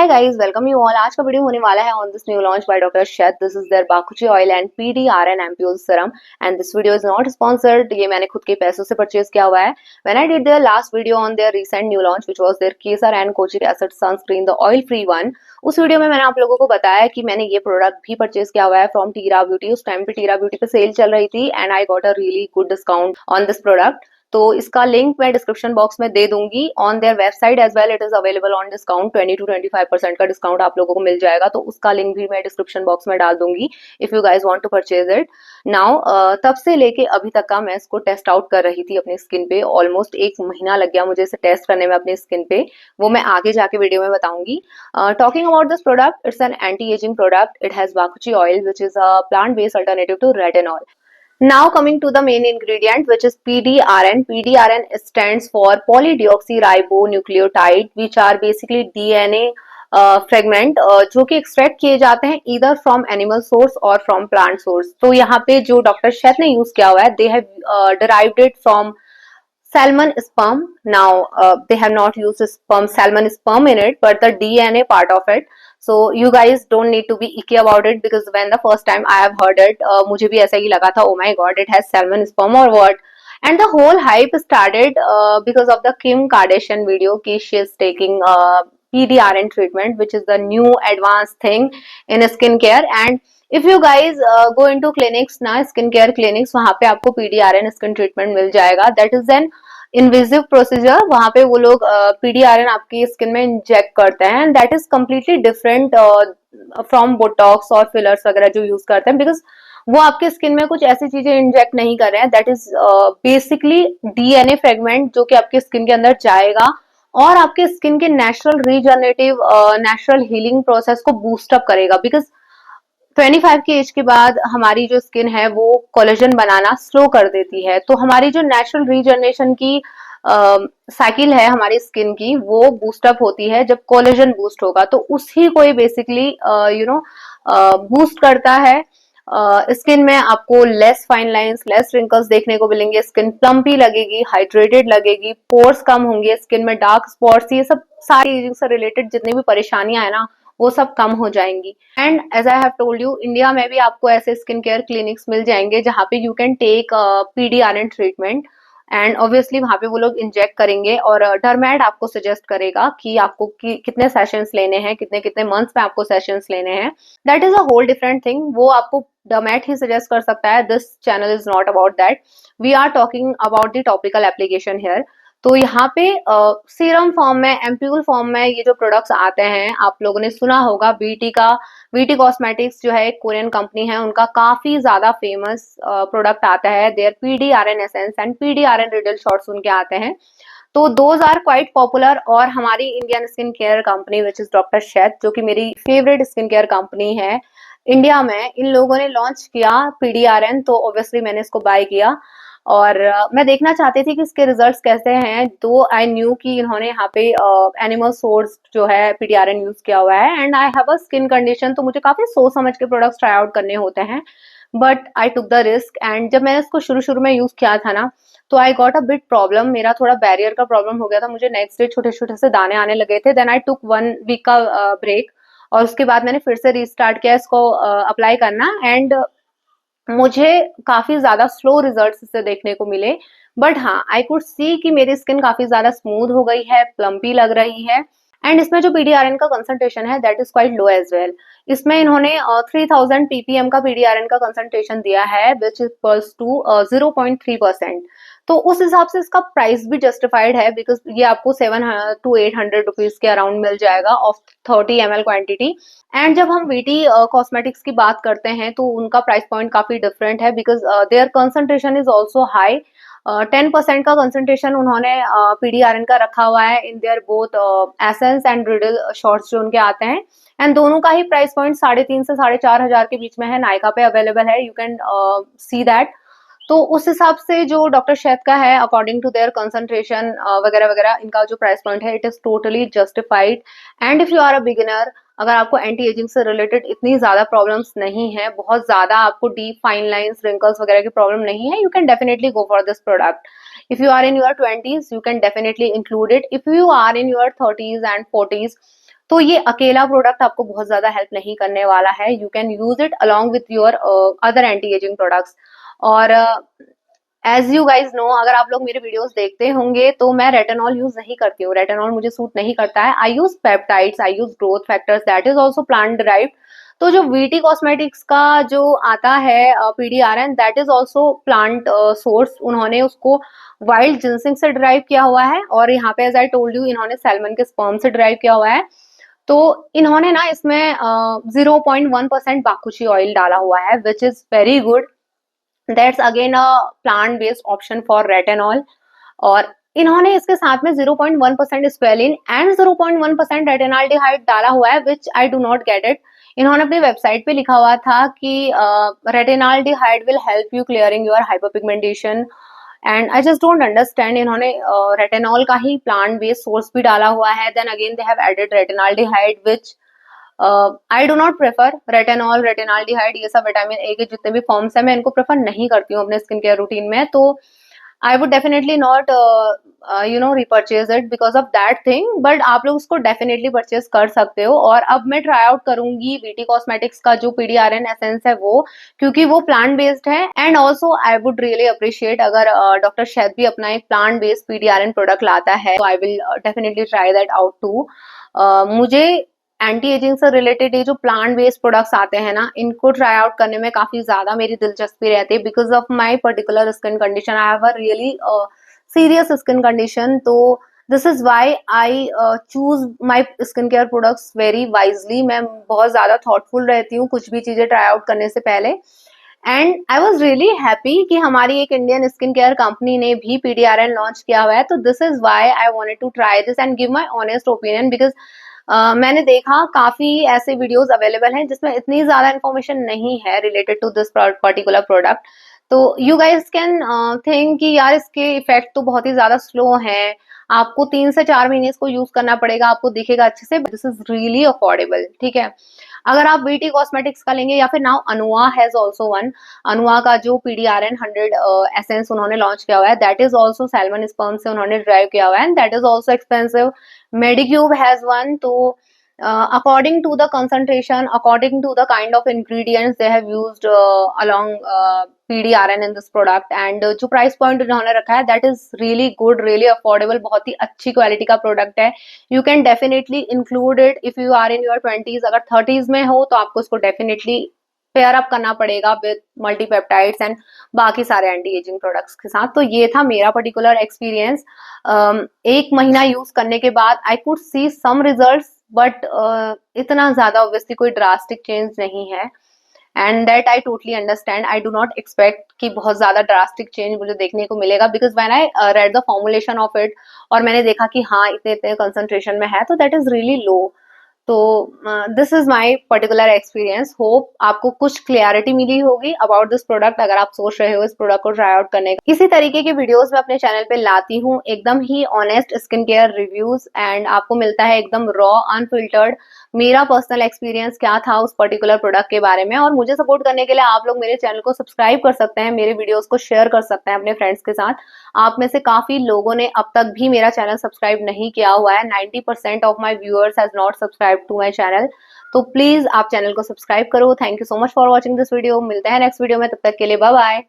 Hi guys, welcome you all. आज का video होने वाला है on this new launch by doctor Sheth. This is their bakuchi oil and PDRN ampoule serum and this video is not sponsored. ये मैंने खुद के पैसों से परचेज किया हुआ है। When I did their last video on their recent new launch which was their kesar and kojic acid sunscreen the oil free one, उस वीडियो में मैंने आप लोगों को बताया कि मैंने ये प्रोडक्ट भी परचेज किया हुआ है फ्रॉम टीरा ब्यूटी। उस टाइम पे टीरा ब्यूटी पे सेल चल रही थी and I got a really good discount on this product. तो इसका लिंक मैं डिस्क्रिप्शन बॉक्स में दे दूंगी। On their website as well it is available on discount. 20 to 25% का डिस्काउंट आप लोगों को मिल जाएगा, तो उसका लिंक भी मैं डिस्क्रिप्शन बॉक्स में डाल दूंगी if you guys want to purchase it now. तब से लेके अभी तक का मैं इसको टेस्ट आउट कर रही थी अपनी स्किन पे। ऑलमोस्ट 1 महीना लग गया मुझे इसे टेस्ट करने में अपनी स्किन पे, वो मैं आगे जाके वीडियो में बताऊंगी। Talking about this product, it's an anti ageing product. It has bakuchi oil which is a plant based alternative to retinol. Now coming to the main ingredient, which is PDRN. PDRN stands for polydeoxyribonucleotide, which are basically DNA fragment जो कि extract किए जाते हैं either from animal source और from plant source. तो यहाँ पे जो डॉक्टर शैद ने यूज किया हुआ है, they have derived it from salmon sperm. Now they have not used salmon sperm in it, but the DNA part of it. So you guys don't need to be icky about it, because when the first time I have heard it, मुझे भी ऐसा ही लगा था, oh my god, it has salmon sperm or what. And the whole hype started because of the Kim Kardashian video कि she is taking PDRN treatment, which is the new advanced thing in skincare. And if you guys go into clinics ना, skin care clinics, वहां पे आपको PDRN skin treatment मिल जाएगा। That is an invasive procedure. वहां पे वो लोग पीडीआरएन आपकी स्किन में इंजेक्ट करते हैं and that is completely different from Botox और फिलर्स वगैरह जो यूज करते हैं, बिकॉज वो आपके स्किन में कुछ ऐसी चीजें इंजेक्ट नहीं कर रहे हैं। That is basically DNA fragment जो कि आपके स्किन के अंदर जाएगा और आपके स्किन के natural regenerative natural healing process को बूस्टअप करेगा। बिकॉज 25 की एज के बाद हमारी जो स्किन है वो कोलेजन बनाना स्लो कर देती है। तो हमारी जो नेचुरल रीजनरेशन की साइकिल है हमारी स्किन की, वो बूस्टअप होती है जब कोलेजन बूस्ट होगा। तो उसी को ये बेसिकली बूस्ट करता है। स्किन में आपको less fine lines, less wrinkles देखने को मिलेंगे, स्किन प्लम्पी लगेगी, हाइड्रेटेड लगेगी, पोर्स कम होंगे, स्किन में डार्क स्पॉट्स, ये सब सारी एजिंग से रिलेटेड जितनी भी परेशानियां है ना, वो सब कम हो जाएंगी। And as I have told you, India में भी आपको ऐसे स्किन केयर क्लिनिक्स मिल जाएंगे जहाँ पे you can take PDRN treatment and obviously वहां पे वो लोग इंजेक्ट करेंगे और डर्मैट आपको सजेस्ट करेगा कि आपको कितने सेशंस लेने हैं, कितने कितने मंथ्स में आपको सेशंस लेने हैं। That is a whole different thing. वो आपको डर्मैट ही सजेस्ट कर सकता है। This channel is not about that. We are talking about the topical application here. तो यहाँ पे सीरम फॉर्म में, एम्प्यूल फॉर्म में ये जो प्रोडक्ट्स आते हैं, आप लोगों ने सुना होगा वीटी कॉस्मेटिक्स जो है एक कोरियन कंपनी है, उनका काफी ज्यादा फेमस प्रोडक्ट आता है। Their PDRN essence and PDRN riddle shots उनके आते हैं। तो दोज आर क्वाइट पॉपुलर। और हमारी Indian skin care company which is doctor Sheth, जो कि मेरी फेवरेट स्किन केयर कंपनी है इंडिया में, इन लोगों ने लॉन्च किया पीडीआरएन। तो ऑब्वियसली मैंने इसको बाय किया और मैं देखना चाहती थी कि इसके रिजल्ट्स कैसे हैं। तो आई न्यू कि इन्होंने यहाँ पे एनिमल सोर्स जो है पीडीआरएन यूज किया हुआ है and I have a skin condition, तो मुझे काफी सोच समझ के प्रोडक्ट्स ट्राई आउट करने होते हैं। But I took the risk and जब मैंने इसको शुरू शुरू में यूज किया था ना, तो आई गॉट अ बिट प्रॉब्लम। मेरा थोड़ा बैरियर का प्रॉब्लम हो गया था, मुझे नेक्स्ट डे छोटे छोटे से दाने आने लगे थे। देन आई टुक 1 वीक का ब्रेक और उसके बाद मैंने फिर से रीस्टार्ट किया इसको अप्लाई करना एंड मुझे काफी ज्यादा स्लो रिजल्ट्स इससे देखने को मिले। बट हाँ, आई कुड सी कि मेरी स्किन काफी ज्यादा स्मूथ हो गई है, प्लम्पी लग रही है। एंड इसमें जो पीडीआरएन का कंसंट्रेशन है that is quite low as well. इसमें इन्होंने 3000 ppm का पीडीआरएन का कंसंट्रेशन दिया है विच इक्वल्स टू 0.3%। तो उस हिसाब से इसका प्राइस भी जस्टिफाइड है, बिकॉज ये आपको 700 to 800 रुपीज के अराउंड मिल जाएगा ऑफ 30 ml क्वांटिटी। एंड जब हम वीटी कॉस्मेटिक्स की बात करते हैं तो उनका प्राइस पॉइंट काफी डिफरेंट है, because there concentration is also high. 10% का कंसंट्रेशन उन्होंने पीडीआरएन का रखा हुआ है in their both essence and riddle shorts जो उनके आते हैं। एंड दोनों का ही प्राइस पॉइंट 3,500 से 4,500 के बीच में है। नायका पे अवेलेबल है, यू कैन सी दैट। तो उस हिसाब से जो डॉक्टर शैद का है, अकॉर्डिंग टू देयर कंसंट्रेशन वगैरह वगैरह, इनका जो प्राइस पॉइंट है it is totally justified. And if you are a beginner, अगर आपको एंटी एजिंग से रिलेटेड इतनी ज्यादा प्रॉब्लम्स नहीं है, बहुत ज्यादा आपको डीप फाइन लाइंस, रिंकल्स वगैरह की प्रॉब्लम नहीं है, you can definitely go for this product. If you are in your 20s, you can definitely include it. If you are in your 30s and 40s, तो ये अकेला product आपको बहुत ज्यादा हेल्प नहीं करने वाला है। You can use it along with your other anti ageing products. और एज यू गाइज नो, अगर आप लोग मेरे वीडियोस देखते होंगे तो मैं रेटेनॉल यूज नहीं करती हूँ। रेटेनॉल मुझे सूट नहीं करता है। I use peptides, I use growth factors, that is also plant derived. तो जो वीटी कॉस्मेटिक्स का जो आता है PDRN, that is also plant source. उन्होंने उसको वाइल्ड जिनसिंग से डिराइव किया हुआ है, और यहाँ पे एज आई टोल्ड यू, इन्होंने सैल्मन के स्पर्म से डिराइव किया हुआ है। तो इन्होंने ना इसमें 0.1% बाकुची ऑयल डाला हुआ है, which is very good. That's again a plant based option for retinol. और इन्होंने इसके साथ में 0.1% स्क्वेलिन एंड 0.1% रेटेनॉल्डिहाइड डाला हुआ है, which I do not get it. इन्होंने अपनी वेबसाइट पे लिखा हुआ था कि retinaldehyde will help you clearing your hyperpigmentation, and I just don't understand. इन्होंने रेटेनॉल का ही प्लांट बेस्ड सोर्स भी डाला हुआ है, then again they have added retinaldehyde, which I do not prefer. Retinol, retinaldehyde, ये सब विटामिन ए के जितने भी फॉर्म्स है, मैं इनको प्रेफर नहीं करती हूँ अपने स्किन केयर रूटीन में। तो I would definitely not repurchase it because of that thing, but आप लोग उसको डेफिनेटली परचेज कर सकते हो। और अब मैं ट्राई आउट करूंगी वीटी कॉस्मेटिक्स का जो पीडीआरएन एसेंस है वो, क्योंकि वो प्लांट बेस्ड है। And also I would really appreciate अगर डॉक्टर शैद भी अपना एक प्लांट बेस्ड पीडीआरएन प्रोडक्ट लाता है, तो I will definitely try that out too. मुझे एंटी एजिंग से रिलेटेड ये जो प्लांट बेस्ड प्रोडक्ट्स आते हैं ना, इनको ट्राई आउट करने में काफी ज्यादा मेरी दिलचस्पी रहती है, because of my particular skin condition. I have a really serious skin condition, तो this is why I choose my skin care products very wisely. मैं बहुत ज्यादा थॉटफुल रहती हूँ कुछ भी चीजें ट्राई आउट करने से पहले। And I was really happy कि हमारी एक इंडियन स्किन केयर कंपनी ने भी पीडीआरएन लॉन्च किया हुआ है। तो this is why I wanted to try this and give my honest opinion, because मैंने देखा काफी ऐसे वीडियोस अवेलेबल हैं जिसमें इतनी ज्यादा इन्फॉर्मेशन नहीं है related to this particular product. तो यू गाइस कैन थिंक कि यार इसके इफेक्ट तो बहुत ही ज्यादा स्लो हैं, आपको 3 से 4 महीने इसको यूज करना पड़ेगा, आपको दिखेगा अच्छे से। दिस इज रियली अफोर्डेबल, ठीक है। अगर आप बीटी कॉस्मेटिक्स का लेंगे, या फिर नाउ अनुआ हैज ऑल्सो वन, अनुआ का जो पीडीआरएन 100 एसेंस उन्होंने लॉन्च किया हुआ है, that is also salmon sperm से उन्होंने ड्राइव किया हुआ है, and that is also expensive. Medicube has one. तो according to the concentration, according to the kind of ingredients they have used along PDRN in this product, and जो price point उन्होंने रखा है, that is really good, really affordable, बहुत ही अच्छी quality का product है। You can definitely include it if you are in your 20s। अगर 30s में हो तो आपको इसको definitely पेयर अप करना पड़ेगा विद मल्टीपेप्टाइड्स एंड बाकी सारे एंटी एजिंग प्रोडक्ट्स के साथ। तो ये था मेरा पर्टिकुलर एक्सपीरियंस। 1 महीना यूज करने के बाद I could see some results, but इतना ज्यादा ऑब्वियसली कोई ड्रास्टिक चेंज नहीं है, and that I totally understand. I do not expect कि बहुत ज्यादा ड्रास्टिक चेंज मुझे देखने को मिलेगा, because when I read the formulation of it और मैंने देखा कि हाँ इतने इतने कंसंट्रेशन में है, तो दैट इज रियली लो। तो this is my particular experience. Hope आपको कुछ क्लियरिटी मिली होगी अबाउट दिस प्रोडक्ट, अगर आप सोच रहे हो इस प्रोडक्ट को ट्राई आउट करने का। इसी तरीके के वीडियोस मैं अपने चैनल पे लाती हूँ, एकदम ही honest skin care reviews, and आपको मिलता है एकदम रॉ अनफिल्टर्ड मेरा पर्सनल एक्सपीरियंस क्या था उस पर्टिकुलर प्रोडक्ट के बारे में। और मुझे सपोर्ट करने के लिए आप लोग मेरे चैनल को सब्सक्राइब कर सकते हैं, मेरे वीडियोस को शेयर कर सकते हैं अपने फ्रेंड्स के साथ। आप में से काफी लोगों ने अब तक भी मेरा चैनल सब्सक्राइब नहीं किया हुआ है। 90% of my viewers has not subscribe to my channel. तो प्लीज आप चैनल को सब्सक्राइब करो। Thank you so much for watching this video. मिलते हैं नेक्स्ट वीडियो में, तब तक के लिए बाय बाय।